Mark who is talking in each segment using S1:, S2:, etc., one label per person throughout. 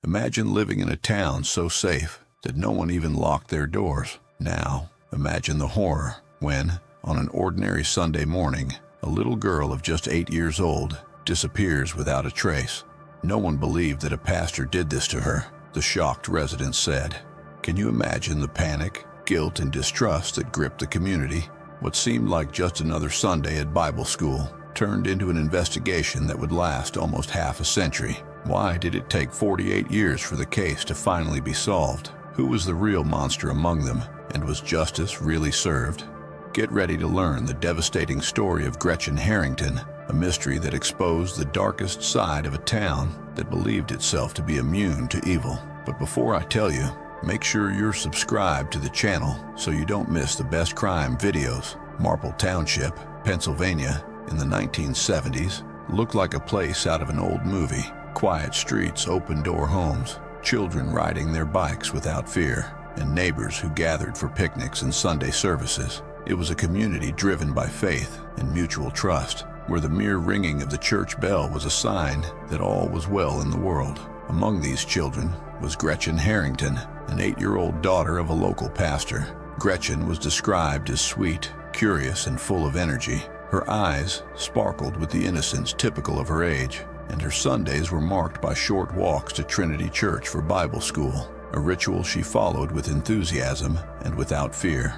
S1: Imagine living in a town so safe that no one even locked their doors. Now, imagine the horror when, on an ordinary Sunday morning, a little girl of just 8 years old disappears without a trace. No one believed that a pastor did this to her, the shocked residents said. Can you imagine the panic, guilt, and distrust that gripped the community? What seemed like just another Sunday at Bible school turned into an investigation that would last almost half a century. Why did it take 48 years for the case to finally be solved? Who was the real monster among them, and was justice really served? Get ready to learn the devastating story of Gretchen Harrington, a mystery that exposed the darkest side of a town that believed itself to be immune to evil. But before I tell you, make sure you're subscribed to the channel so you don't miss the best crime videos. Marple Township, Pennsylvania, in the 1970s, looked like a place out of an old movie. Quiet streets, open-door homes, children riding their bikes without fear, and neighbors who gathered for picnics and Sunday services. It was a community driven by faith and mutual trust, where the mere ringing of the church bell was a sign that all was well in the world. Among these children was Gretchen Harrington, an 8-year-old daughter of a local pastor. Gretchen was described as sweet, curious, and full of energy. Her eyes sparkled with the innocence typical of her age, and her Sundays were marked by short walks to Trinity Church for Bible school, a ritual she followed with enthusiasm and without fear.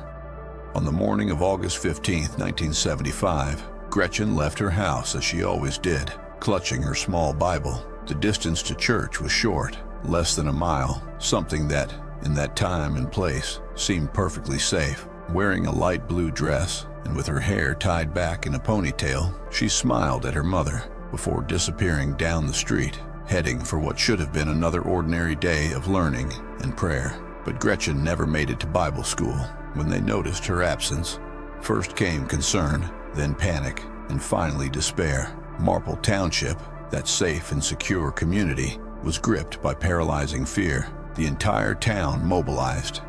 S1: On the morning of August 15, 1975, Gretchen left her house as she always did, clutching her small Bible. The distance to church was short, less than a mile, something that, in that time and place, seemed perfectly safe. Wearing a light blue dress and with her hair tied back in a ponytail, she smiled at her mother before disappearing down the street, heading for what should have been another ordinary day of learning and prayer. But Gretchen never made it to Bible school. When they noticed her absence, first came concern, then panic, and finally despair. Marple Township, that safe and secure community, was gripped by paralyzing fear. The entire town mobilized.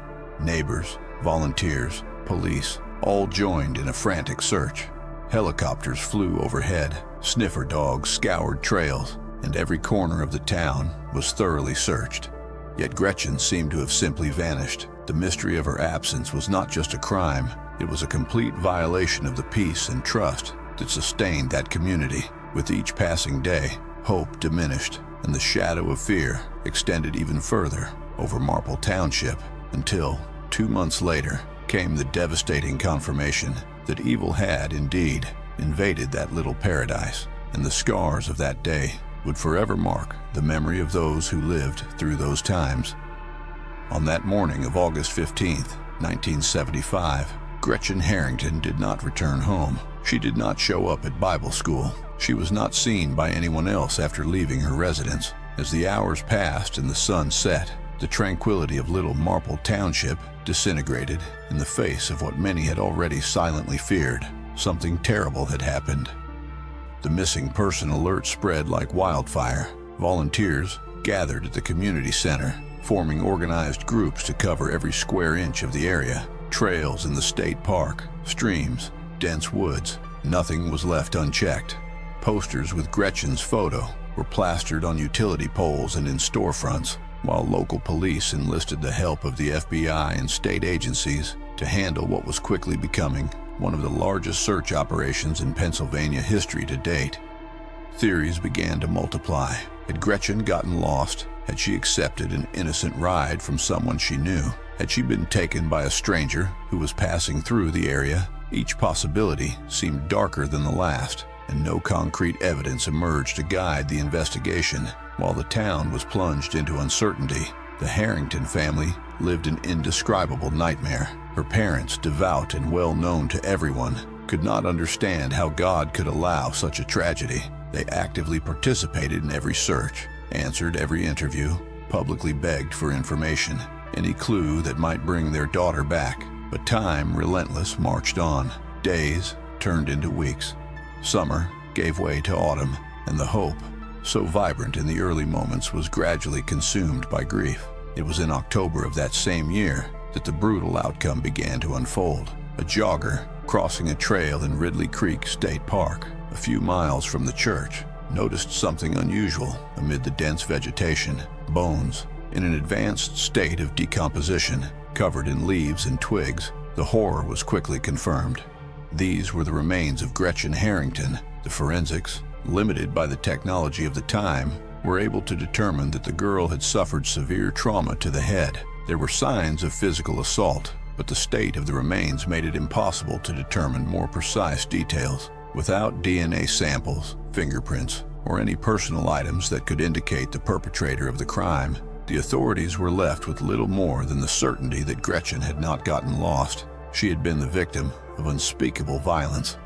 S1: Neighbors, volunteers, police, all joined in a frantic search. Helicopters flew overhead, sniffer dogs scoured trails, and every corner of the town was thoroughly searched. Yet Gretchen seemed to have simply vanished. The mystery of her absence was not just a crime, it was a complete violation of the peace and trust that sustained that community. With each passing day, hope diminished, and the shadow of fear extended even further over Marple Township, until 2 months later came the devastating confirmation that evil had indeed invaded that little paradise, and the scars of that day would forever mark the memory of those who lived through those times. On that morning of August 15th, 1975, Gretchen Harrington did not return home. She did not show up at Bible school. She was not seen by anyone else after leaving her residence. As the hours passed and the sun set, the tranquility of little Marple Township disintegrated in the face of what many had already silently feared. Something terrible had happened. The missing person alert spread like wildfire. Volunteers gathered at the community center, forming organized groups to cover every square inch of the area. Trails in the state park, streams, dense woods, nothing was left unchecked. Posters with Gretchen's photo were plastered on utility poles and in storefronts, while local police enlisted the help of the FBI and state agencies to handle what was quickly becoming one of the largest search operations in Pennsylvania history to date. Theories began to multiply. Had Gretchen gotten lost? Had she accepted an innocent ride from someone she knew? Had she been taken by a stranger who was passing through the area? Each possibility seemed darker than the last, and no concrete evidence emerged to guide the investigation. While the town was plunged into uncertainty, the Harrington family lived an indescribable nightmare. Her parents, devout and well known to everyone, could not understand how God could allow such a tragedy. They actively participated in every search, answered every interview, publicly begged for information, any clue that might bring their daughter back. But time, relentless, marched on. Days turned into weeks. Summer gave way to autumn, and the hope, so vibrant in the early moments, was gradually consumed by grief. It was in October of that same year that the brutal outcome began to unfold. A jogger crossing a trail in Ridley Creek State Park, a few miles from the church, noticed something unusual amid the dense vegetation: bones in an advanced state of decomposition, covered in leaves and twigs. The horror was quickly confirmed. These were the remains of Gretchen Harrington. The forensics, limited by the technology of the time, were able to determine that the girl had suffered severe trauma to the head. There were signs of physical assault, but the state of the remains made it impossible to determine more precise details. Without DNA samples, fingerprints, or any personal items that could indicate the perpetrator of the crime, the authorities were left with little more than the certainty that Gretchen had not gotten lost. She had been the victim of unspeakable violence.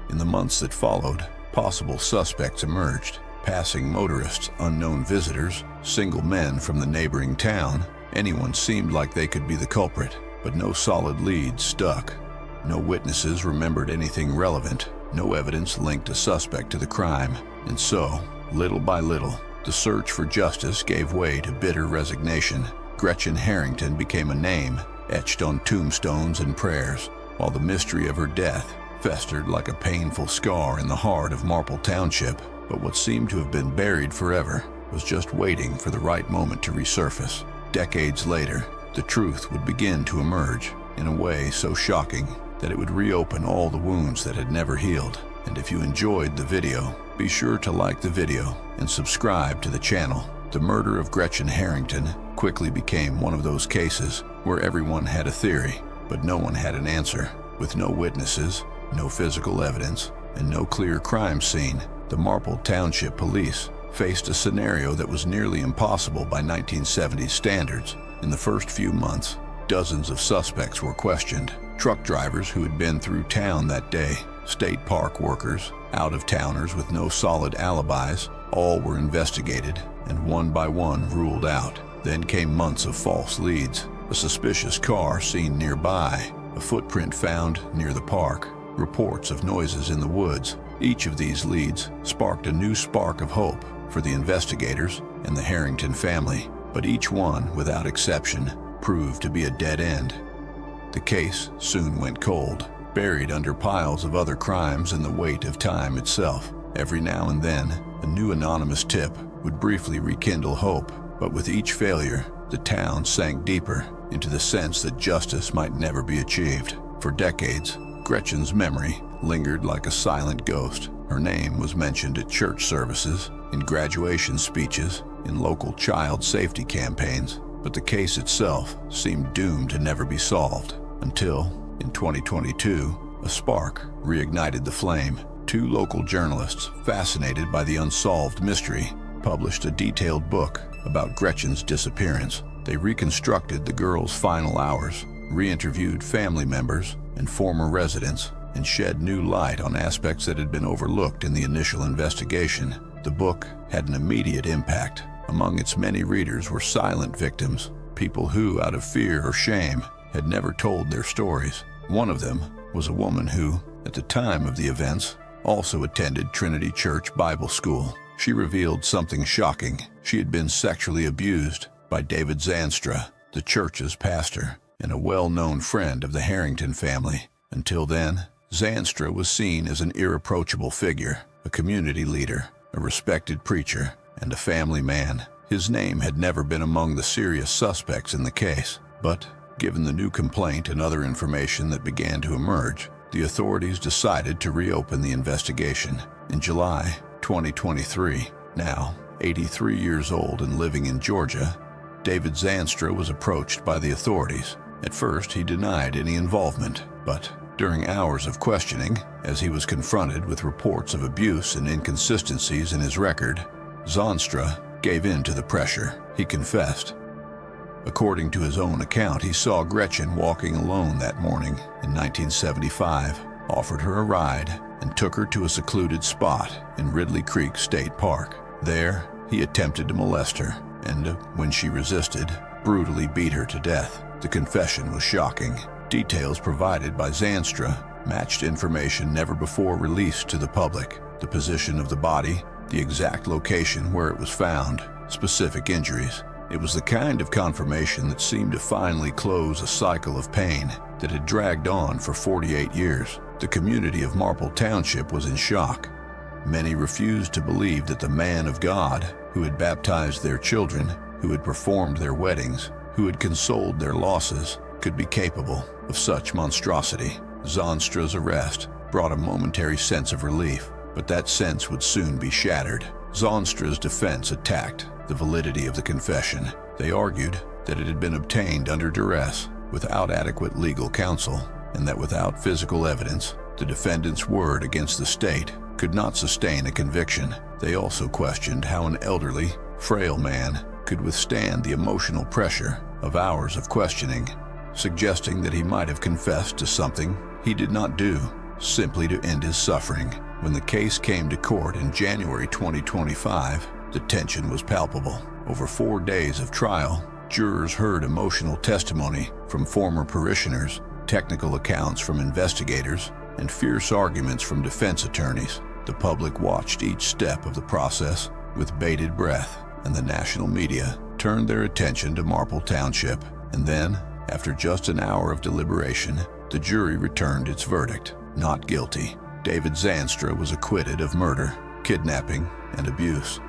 S1: In the months that followed, possible suspects emerged: passing motorists, unknown visitors, single men from the neighboring town. Anyone seemed like they could be the culprit, but no solid leads stuck. No witnesses remembered anything relevant, no evidence linked a suspect to the crime. And so, little by little, the search for justice gave way to bitter resignation. Gretchen Harrington became a name etched on tombstones and prayers, while the mystery of her death festered like a painful scar in the heart of Marple Township. But what seemed to have been buried forever was just waiting for the right moment to resurface. Decades later, the truth would begin to emerge in a way so shocking that it would reopen all the wounds that had never healed. And if you enjoyed the video, be sure to like the video and subscribe to the channel. The murder of Gretchen Harrington quickly became one of those cases where everyone had a theory, but no one had an answer. With no witnesses, no physical evidence, and no clear crime scene, the Marple Township Police faced a scenario that was nearly impossible by 1970s standards. In the first few months, dozens of suspects were questioned. Truck drivers who had been through town that day, state park workers, out-of-towners with no solid alibis, all were investigated and one by one ruled out. Then came months of false leads: a suspicious car seen nearby, a footprint found near the park, reports of noises in the woods. Each of these leads sparked a new spark of hope for the investigators and the Harrington family, but each one, without exception, proved to be a dead end. The case soon went cold, buried under piles of other crimes and the weight of time itself. Every now and then, a new anonymous tip would briefly rekindle hope, but with each failure, the town sank deeper into the sense that justice might never be achieved. For decades, Gretchen's memory lingered like a silent ghost. Her name was mentioned at church services, in graduation speeches, in local child safety campaigns, but the case itself seemed doomed to never be solved, until, in 2022, a spark reignited the flame. Two local journalists, fascinated by the unsolved mystery, published a detailed book about Gretchen's disappearance. They reconstructed the girl's final hours, re-interviewed family members and former residents, and shed new light on aspects that had been overlooked in the initial investigation. The book had an immediate impact. Among its many readers were silent victims, people who, out of fear or shame, had never told their stories. One of them was a woman who, at the time of the events, also attended Trinity Church Bible School. She revealed something shocking. She had been sexually abused by David Zanstra, the church's pastor, and a well-known friend of the Harrington family. Until then, Zanstra was seen as an irreproachable figure, a community leader, a respected preacher, and a family man. His name had never been among the serious suspects in the case, but given the new complaint and other information that began to emerge, the authorities decided to reopen the investigation. In July 2023, now 83 years old and living in Georgia, David Zanstra was approached by the authorities. At first, he denied any involvement, but during hours of questioning, as he was confronted with reports of abuse and inconsistencies in his record, Zanstra gave in to the pressure. He confessed. According to his own account, he saw Gretchen walking alone that morning in 1975, offered her a ride, and took her to a secluded spot in Ridley Creek State Park. There, he attempted to molest her, and when she resisted, brutally beat her to death. The confession was shocking. Details provided by Zanstra matched information never before released to the public: the position of the body, the exact location where it was found, specific injuries. It was the kind of confirmation that seemed to finally close a cycle of pain that had dragged on for 48 years. The community of Marple Township was in shock. Many refused to believe that the man of God, who had baptized their children, who had performed their weddings, who had consoled their losses, could be capable of such monstrosity. Zahnstra's arrest brought a momentary sense of relief, but that sense would soon be shattered. Zahnstra's defense attacked the validity of the confession. They argued that it had been obtained under duress, without adequate legal counsel, and that without physical evidence, the defendant's word against the state could not sustain a conviction. They also questioned how an elderly, frail man could withstand the emotional pressure of hours of questioning, suggesting that he might have confessed to something he did not do, simply to end his suffering. When the case came to court in January 2025, the tension was palpable. Over 4 days of trial, jurors heard emotional testimony from former parishioners, technical accounts from investigators, and fierce arguments from defense attorneys. The public watched each step of the process with bated breath, and the national media turned their attention to Marple Township. And then, after just an hour of deliberation, the jury returned its verdict: not guilty. David Zahnstra was acquitted of murder, kidnapping, and abuse.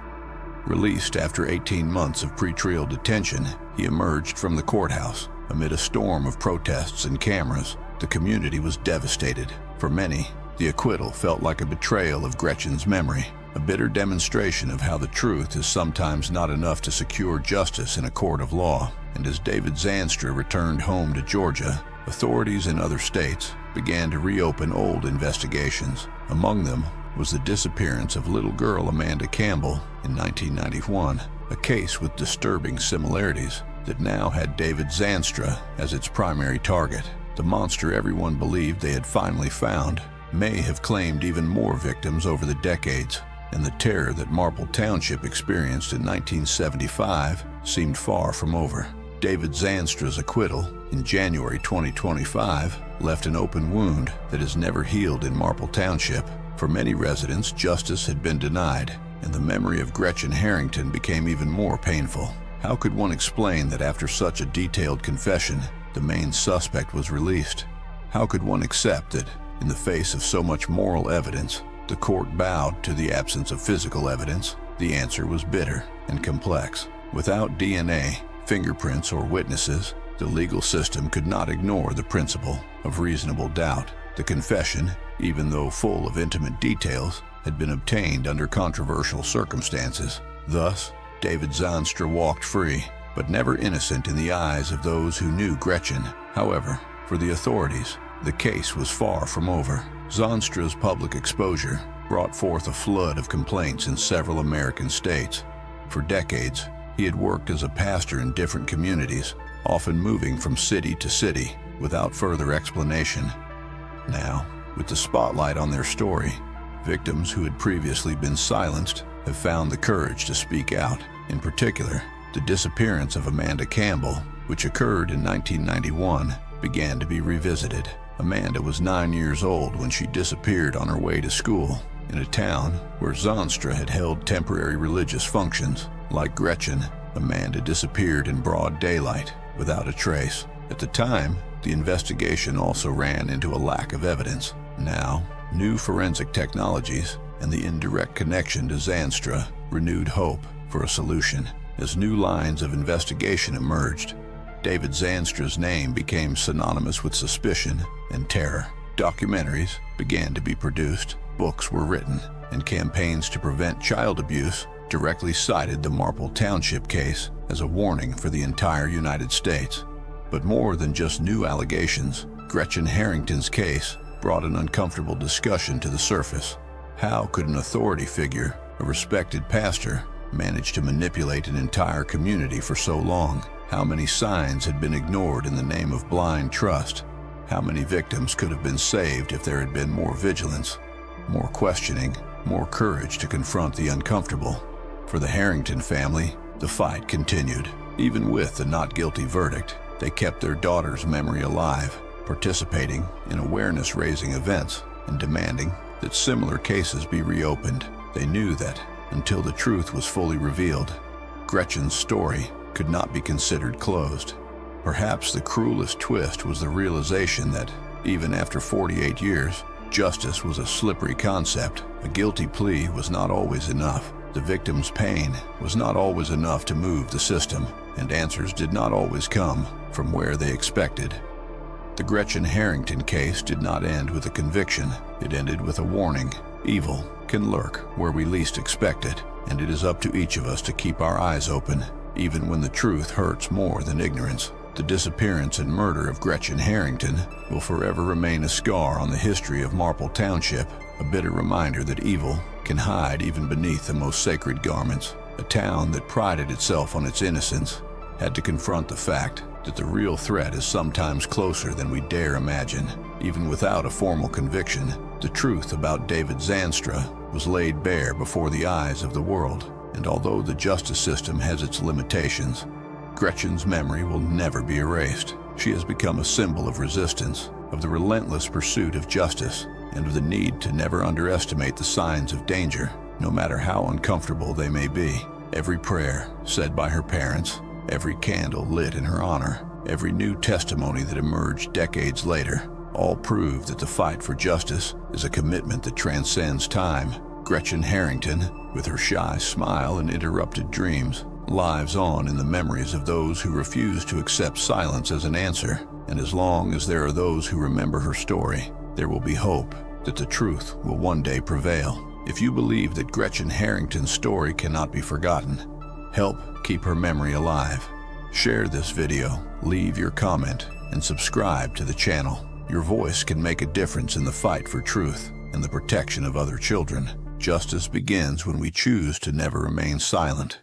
S1: Released after 18 months of pretrial detention, he emerged from the courthouse amid a storm of protests and cameras. The community was devastated. For many, the acquittal felt like a betrayal of Gretchen's memory, a bitter demonstration of how the truth is sometimes not enough to secure justice in a court of law. And as David Zahnstra returned home to Georgia, authorities in other states began to reopen old investigations. Among them was the disappearance of little girl Amanda Campbell in 1991, a case with disturbing similarities that now had David Zahnstra as its primary target. The monster everyone believed they had finally found may have claimed even more victims over the decades, and the terror that Marple Township experienced in 1975 seemed far from over. David Zahnstra's acquittal in January 2025 left an open wound that has never healed in Marple Township. For many residents, justice had been denied, and the memory of Gretchen Harrington became even more painful. How could one explain that after such a detailed confession, the main suspect was released? How could one accept that, in the face of so much moral evidence, the court bowed to the absence of physical evidence? The answer was bitter and complex. Without DNA, fingerprints, or witnesses, the legal system could not ignore the principle of reasonable doubt. The confession, even though full of intimate details, had been obtained under controversial circumstances. Thus, David Zahnstra walked free, but never innocent in the eyes of those who knew Gretchen. However, for the authorities, the case was far from over. Zahnstra's public exposure brought forth a flood of complaints in several American states. For decades, he had worked as a pastor in different communities, often moving from city to city without further explanation. Now, with the spotlight on their story, victims who had previously been silenced have found the courage to speak out. In particular, the disappearance of Amanda Campbell, which occurred in 1991, began to be revisited. Amanda was 9 years old when she disappeared on her way to school in a town where Zahnstra had held temporary religious functions. Like Gretchen, Amanda disappeared in broad daylight without a trace. At the time, the investigation also ran into a lack of evidence. Now, new forensic technologies and the indirect connection to Zahnstra renewed hope for a solution. As new lines of investigation emerged, David Zahnstra's name became synonymous with suspicion and terror. Documentaries began to be produced, books were written, and campaigns to prevent child abuse directly cited the Marple Township case as a warning for the entire United States. But more than just new allegations, Gretchen Harrington's case brought an uncomfortable discussion to the surface. How could an authority figure, a respected pastor, manage to manipulate an entire community for so long? How many signs had been ignored in the name of blind trust? How many victims could have been saved if there had been more vigilance, more questioning, more courage to confront the uncomfortable? For the Harrington family, the fight continued. Even with the not guilty verdict, they kept their daughter's memory alive, participating in awareness-raising events and demanding that similar cases be reopened. They knew that, until the truth was fully revealed, Gretchen's story could not be considered closed. Perhaps the cruelest twist was the realization that, even after 48 years, Justice was a slippery concept. A guilty plea was not always enough. The victim's pain was not always enough to move the system, and answers did not always come from where they expected. The Gretchen Harrington case did not end with a conviction. It ended with a warning. Evil can lurk where we least expect it, and it is up to each of us to keep our eyes open, even when the truth hurts more than ignorance. The disappearance and murder of Gretchen Harrington will forever remain a scar on the history of Marple Township, a bitter reminder that evil can hide even beneath the most sacred garments. A town that prided itself on its innocence had to confront the fact that the real threat is sometimes closer than we dare imagine. Even without a formal conviction, the truth about David Zanstra was laid bare before the eyes of the world. And although the justice system has its limitations, Gretchen's memory will never be erased. She has become a symbol of resistance, of the relentless pursuit of justice, and of the need to never underestimate the signs of danger, no matter how uncomfortable they may be. Every prayer said by her parents, every candle lit in her honor, every new testimony that emerged decades later, all prove that the fight for justice is a commitment that transcends time. Gretchen Harrington, with her shy smile and interrupted dreams, lives on in the memories of those who refuse to accept silence as an answer. And as long as there are those who remember her story, there will be hope that the truth will one day prevail. If you believe that Gretchen Harrington's story cannot be forgotten, help keep her memory alive. Share this video, leave your comment, and subscribe to the channel. Your voice can make a difference in the fight for truth and the protection of other children. Justice begins when we choose to never remain silent.